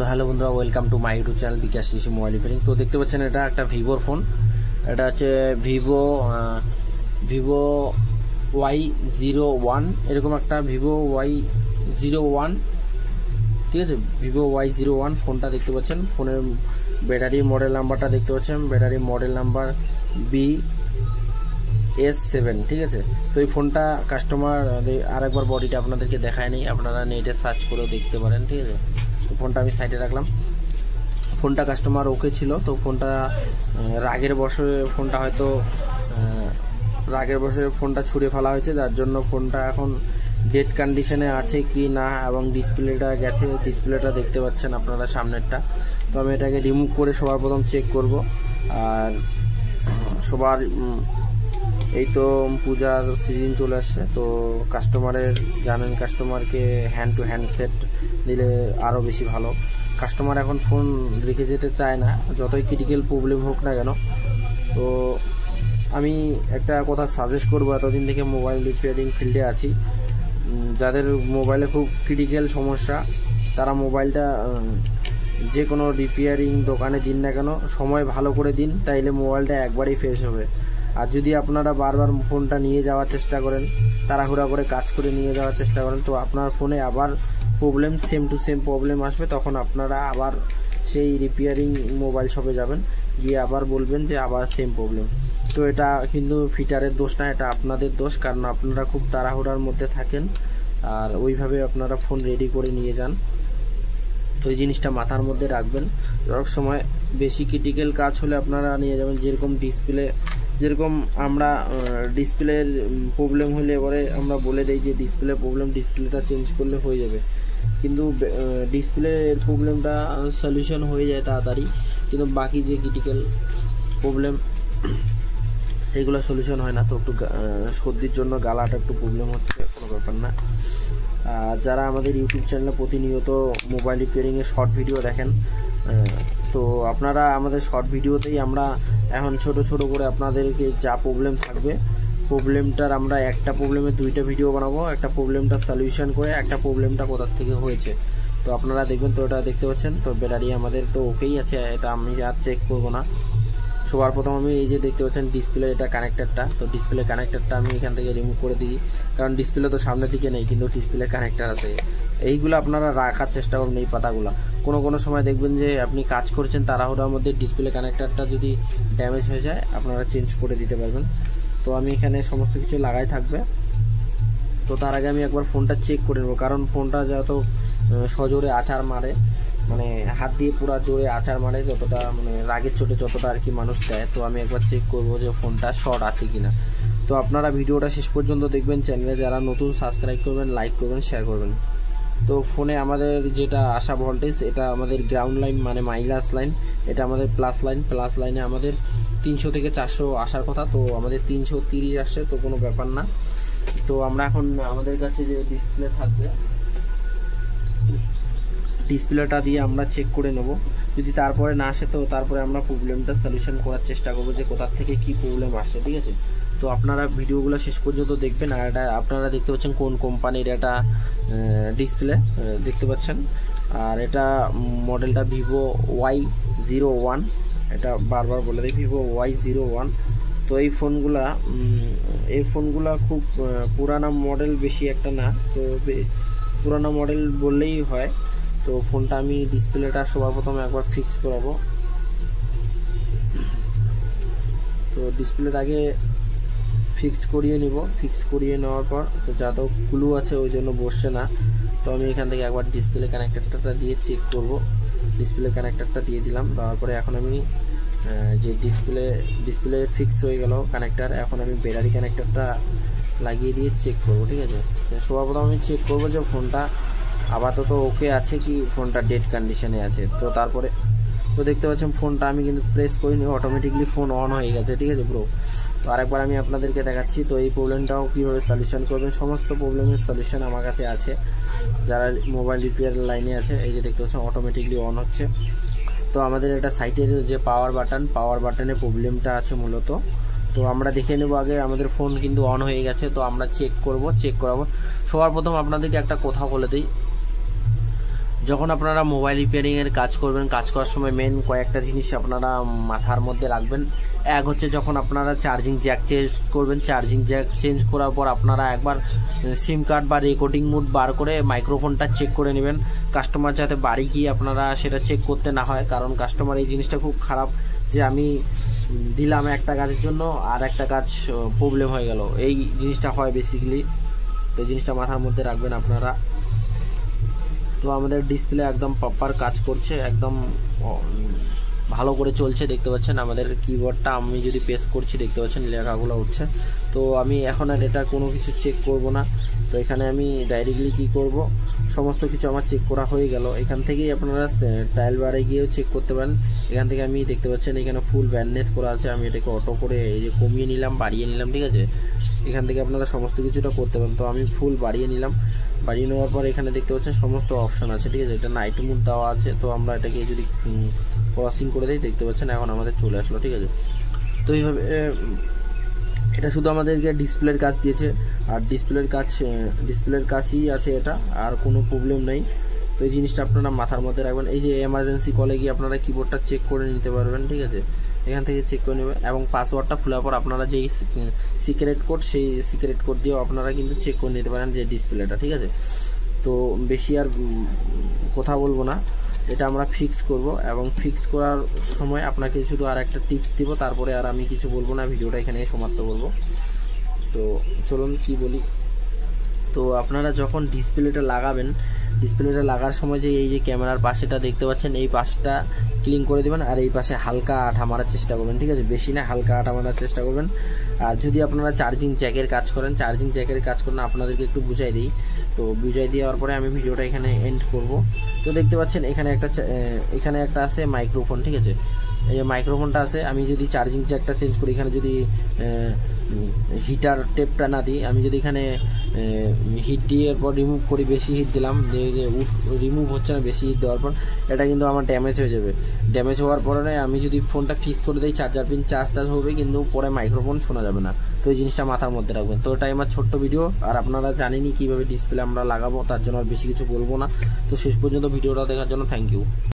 তো হ্যালো বন্ধুরা, welcome to my YouTube channel Bikash Krishi mobile repairing. তো দেখতে পাচ্ছেন এটা একটা ভিভোর ফোন। এটা হচ্ছে ভিভো Y01, এরকম একটা ভিভো Y01, ঠিক আছে, ভিভো Y01 ফোনটা দেখতে পাচ্ছেন। ফোনের ব্যাটারি মডেল নাম্বারটা দেখতে পাচ্ছেন, ব্যাটারি মডেল নাম্বার BS7, ঠিক আছে। তো এই ফোনটা কাস্টমার আরেকবার বডিটা আপনাদেরকে দেখায় নেই, আপনারা নেটে সার্চ করেও দেখতে পারেন, ঠিক আছে। তো ফোনটা আমি সাইডে রাখলাম। ফোনটা কাস্টমার ওকে ছিল, তো ফোনটা রাগের বছরে ফোনটা ছুঁড়ে ফেলা হয়েছে, যার জন্য ফোনটা এখন ডেড কন্ডিশনে আছে কি না, এবং ডিসপ্লেটা গেছে, ডিসপ্লেটা দেখতে পাচ্ছেন আপনারা সামনেরটা। তো আমি এটাকে রিমুভ করে সবার প্রথম চেক করব। আর সবার এই তো পূজার সিজন চলে আসছে, তো কাস্টমারকে হ্যান্ড টু হ্যান্ড সেট দিলে আরও বেশি ভালো। কাস্টমার এখন ফোন রেখে যেতে চায় না, যতই ক্রিটিক্যাল প্রবলেম হোক না কেন। তো আমি একটা কথা সাজেস্ট করব, এতদিন থেকে মোবাইল রিপেয়ারিং ফিল্ডে আছি, যাদের মোবাইলে খুব ক্রিটিক্যাল সমস্যা, তারা মোবাইলটা যে কোনো রিপেয়ারিং দোকানে দিন না কেন, সময় ভালো করে দিন, তাইলে মোবাইলটা একবারেই ফ্রেশ হবে। আর যদি আপনারা বারবার ফোনটা নিয়ে যাওয়ার চেষ্টা করেন, তাড়াহুড়া করে কাজ করে নিয়ে যাওয়ার চেষ্টা করেন, তো আপনার ফোনে আবার problem, same to same problem আসবে। তখন আপনারা আবার সেই রিপেয়ারিং মোবাইল শপে যাবেন, গিয়ে আবার বলবেন যে আবার সেম প্রবলেম। তো এটা কিন্তু ফিটারের দোষ না, এটা আপনাদের দোষ, কারণ আপনারা খুব তাড়াহুড়ার মধ্যে থাকেন আর ওইভাবে আপনারা ফোন রেডি করে নিয়ে যান। তো এই জিনিসটা মাথার মধ্যে রাখবেন। সব সময় বেশি ক্রিটিক্যাল কাজ হলে আপনারা নিয়ে যাবেন, যেরকম আমরা ডিসপ্লের প্রবলেম হলে এবারে আমরা বলে দিই যে ডিসপ্লে প্রবলেম, ডিসপ্লেটা চেঞ্জ করলে হয়ে যাবে, কিন্তু ডিসপ্লের প্রবলেমটা সলিউশন হয়ে যায় তাড়াতাড়ি, কিন্তু বাকি যে ক্রিটিক্যাল প্রবলেম সেইগুলো সলিউশন হয় না। তো একটু সর্দির জন্য গালাটা একটু প্রবলেম হচ্ছে, কোনো ব্যাপার না। যারা আমাদের ইউটিউব চ্যানেলে প্রতিনিয়ত মোবাইল রিপেয়ারিংয়ের শর্ট ভিডিও দেখেন, তো আপনারা আমাদের শর্ট ভিডিওতেই আমরা এখন ছোট করে আপনাদেরকে যা প্রবলেম থাকবে, প্রবলেমটার আমরা একটা প্রবলেমের দুইটা ভিডিও বানাবো, একটা প্রবলেমটা সলিউশন করে একটা প্রবলেমটা কোথা থেকে হয়েছে, তো আপনারা দেখবেন। তো এটা দেখতে পাচ্ছেন, তো ব্যাটারি আমাদের তো ওকেই আছে, এটা আমি আর চেক করব না। সবার প্রথম আমি এই যে দেখতে পাচ্ছেন ডিসপ্লে, এটা কানেক্টারটা, তো ডিসপ্লে কানেক্টারটা আমি এখান থেকে রিমুভ করে দিই, কারণ ডিসপ্লে তো সামনের দিকে নেই, কিন্তু ডিসপ্লে কানেক্টার আছে। এইগুলো আপনারা রাখার চেষ্টা করুন, এই পাতাগুলো। কোনো সময় দেখবেন যে আপনি কাজ করছেন তাড়াহুড়ার মধ্যে, ডিসপ্লে কানেক্টারটা যদি ড্যামেজ হয়ে যায়, আপনারা চেঞ্জ করে দিতে পারবেন। তো আমি এখানে সমস্ত কিছু লাগাই থাকবে। তো তার আগে আমি একবার ফোনটা চেক করে নেবো, কারণ ফোনটা যত সজোরে আছাড় মারে, মানে হাত দিয়ে পুরো জোরে আছাড় মারে, যতটা মানে রাগের চোটে যতটা আর কি মানুষ দেয়। তো আমি একবার চেক করবো যে ফোনটা শর্ট আছে কিনা। তো আপনারা ভিডিওটা শেষ পর্যন্ত দেখবেন, চ্যানেলে যারা নতুন সাবস্ক্রাইব করবেন, লাইক করবেন, শেয়ার করবেন। তো ফোনে আমাদের যেটা আসা ভোল্টেজ, এটা আমাদের গ্রাউন্ড লাইন মানে মাইনাস লাইন, এটা আমাদের প্লাস লাইনে আমাদের 300 থেকে 400 আসার কথা, তো আমাদের 330 আসছে, তো কোনো ব্যাপার না। তো আমরা এখন আমাদের কাছে যে ডিসপ্লে থাকবে, ডিসপ্লেটা দিয়ে আমরা চেক করে নেব। যদি তারপরে না আসে, তো তারপরে আমরা প্রবলেমটা সলিউশন করার চেষ্টা করবো যে কোথা থেকে কি প্রবলেম আসছে, ঠিক আছে। তো আপনারা ভিডিওগুলো শেষ পর্যন্ত দেখবেন। আর এটা আপনারা দেখতে পাচ্ছেন কোন কোম্পানির এটা ডিসপ্লে দেখতে পাচ্ছেন, আর এটা মডেলটা ভিভো Y01, এটা বারবার বলে দিই, ভিভো Y01। তো এই ফোনগুলা খুব পুরানা মডেল, বেশি একটা না, তো পুরানো মডেল বললেই হয়। তো ফোনটা আমি ডিসপ্লেটা সবার প্রথমে একবার ফিক্স করাবো। তো ডিসপ্লের আগে ফিক্স করিয়ে নিব, ফিক্স করিয়ে নেওয়ার পর তো যা তো ক্লু আছে ওই জন্য বসছে না। তো আমি এখান থেকে একবার ডিসপ্লে কানেক্টারটা দিয়ে চেক করব। ডিসপ্লে কানেক্টারটা দিয়ে দিলাম, দেওয়ার পরে এখন আমি যে ডিসপ্লে ফিক্স হয়ে গেল কানেক্টার, এখন আমি ব্যাটারি কানেক্টারটা লাগিয়ে দিয়ে চেক করব, ঠিক আছে। সবার প্রথম আমি চেক করব যে ফোনটা আপাতত ওকে আছে কি, ফোনটা ডেড কন্ডিশনে আছে। তো তারপরে তো দেখতে পাচ্ছেন ফোনটা আমি কিন্তু প্রেস করিনি, অটোমেটিকলি ফোন অন হয়ে গেছে, ঠিক আছে ব্রো। তো আরেকবার আমি আপনাদেরকে দেখাচ্ছি। তো এই প্রবলেমটাও কীভাবে সলিউশন করবেন, সমস্ত প্রবলেমের সলিউশন আমার কাছে আছে, যারা মোবাইল রিপেয়ার লাইনে আছে। এই যে দেখতে পাচ্ছেন অটোমেটিকলি অন হচ্ছে। তো আমাদের এটা সাইটের যে পাওয়ার বাটনে প্রবলেমটা আছে মূলত। তো আমরা দেখে নেব আগে, আমাদের ফোন কিন্তু অন হয়ে গেছে, তো আমরা চেক করাবো। সবার প্রথম আপনাদেরকে একটা কথা বলে দিই, যখন আপনারা মোবাইল রিপেয়ারিংয়ের কাজ করবেন, কাজ করার সময় মেন কয়েকটা জিনিস আপনারা মাথার মধ্যে রাখবেন। এক হচ্ছে যখন আপনারা চার্জিং জ্যাক চেঞ্জ করবেন, চার্জিং জ্যাক চেঞ্জ করার পর আপনারা একবার সিম কার্ড বা রেকর্ডিং মোড বার করে মাইক্রোফোনটা চেক করে নেবেন। কাস্টমার যাতে বাড়ি গিয়ে আপনারা সেটা চেক করতে না হয়, কারণ কাস্টমার এই জিনিসটা খুব খারাপ যে আমি দিলাম একটা কাজের জন্য আর একটা কাজ প্রবলেম হয়ে গেল, এই জিনিসটা হয় বেসিক্যালি। তো এই জিনিসটা মাথার মধ্যে রাখবেন আপনারা। তো আমাদের ডিসপ্লে একদম প্রপার কাজ করছে, একদম ভালো করে চলছে। দেখতে পাচ্ছেন আমাদের কিবোর্ডটা আমি যদি প্রেস করছি দেখতে পাচ্ছেন লেখাগুলো উঠছে। তো আমি এখন আর এটা কোনো কিছু চেক করব না। তো এখানে আমি ডাইরেক্টলি কি করব, সমস্ত কিছু আমার চেক করা হয়ে গেল। এখান থেকেই আপনারা টাইল বারে গিয়েও চেক করতে পারেন। এখান থেকে আমি দেখতে পাচ্ছেন এখানে ফুল ব্যান্ডনেস করা আছে, আমি এটাকে অটো করে এই যে কমিয়ে নিলাম, বাড়িয়ে নিলাম, ঠিক আছে। এখান থেকে আপনারা সমস্ত কিছুটা করতে পারেন। তো আমি ফুল বাড়িয়ে নিলাম, বাড়িয়ে নেওয়ার পর এখানে দেখতে পাচ্ছেন সমস্ত অপশান আছে, ঠিক আছে। এটা নাইট মোড দেওয়া আছে, তো আমরা এটাকে যদি ক্রসিং করে দিই দেখতে পাচ্ছেন এখন আমাদের চলে আসলো, ঠিক আছে। তো এইভাবে এটা শুধু আমাদেরকে ডিসপ্লের কাজ দিয়েছে, আর ডিসপ্লের কাজই আছে এটা, আর কোনো প্রবলেম নেই। তো এই জিনিসটা আপনারা মাথার মধ্যে রাখবেন। এই যে এমার্জেন্সি কলে গিয়ে আপনারা কিবোর্ডটা চেক করে নিতে পারবেন, ঠিক আছে। এখান থেকে চেক করে নেবেন এবং পাসওয়ার্ডটা খোলার পর আপনারা যেই সিক্রেট কোড, সেই সিক্রেট কোড দিয়েও আপনারা কিন্তু চেক করে নিতে পারেন যে ডিসপ্লেটা, ঠিক আছে। তো বেশি আর কথা বলবো না, এটা আমরা ফিক্স করব এবং ফিক্স করার সময় আপনাকে শুধু আর একটা টিপস দিব, তারপরে আর আমি কিছু বলবো না, ভিডিওটা এখানে সমাপ্ত করব। তো চলুন কি বলি। তো আপনারা যখন ডিসপ্লেটা লাগাবেন, ডিসপ্লেটা লাগার সময় যে এই যে ক্যামেরার পাশেটা দেখতে পাচ্ছেন, এই পাশটা ক্লিন করে দেবেন আর এই পাশে হালকা আঠা মারার চেষ্টা করবেন, ঠিক আছে। বেশি না, হালকা আঠা মারার চেষ্টা করবেন। আর যদি আপনারা চার্জিং জ্যাকের কাজ করেন, চার্জিং জ্যাকের কাজ করেন আপনাদেরকে একটু বুঝাই দিই। তো বুঝাই দেওয়ার পরে আমি ভিডিওটা এখানে এন্ড করব। তো দেখতে পাচ্ছেন এখানে একটা আছে মাইক্রোফোন, ঠিক আছে। এই যে মাইক্রোফোনটা আছে, আমি যদি চার্জিং জ্যাকটা চেঞ্জ করি, এখানে যদি হিটার টেপটা না দিই, আমি যদি এখানে হিট দিয়ে পর রিমুভ করি, বেশি হিট দিলাম, যে রিমুভ হচ্ছে না, বেশি হিট দেওয়ার পর এটা কিন্তু আমার ড্যামেজ হয়ে যাবে। ড্যামেজ হওয়ার পরে আমি যদি ফোনটা ফিক্স করে দিই, চার্জার পিন চার্জ হবে, কিন্তু পরে মাইক্রোফোন শোনা যাবে না। তো এই জিনিসটা মাথার মধ্যে রাখবেন। তো এটাই আমার ছোট্ট ভিডিও, আর আপনারা জানেনই কীভাবে ডিসপ্লে আমরা লাগাবো, তার জন্য আর বেশি কিছু বলবো না। তো শেষ পর্যন্ত ভিডিওটা দেখার জন্য থ্যাংক ইউ।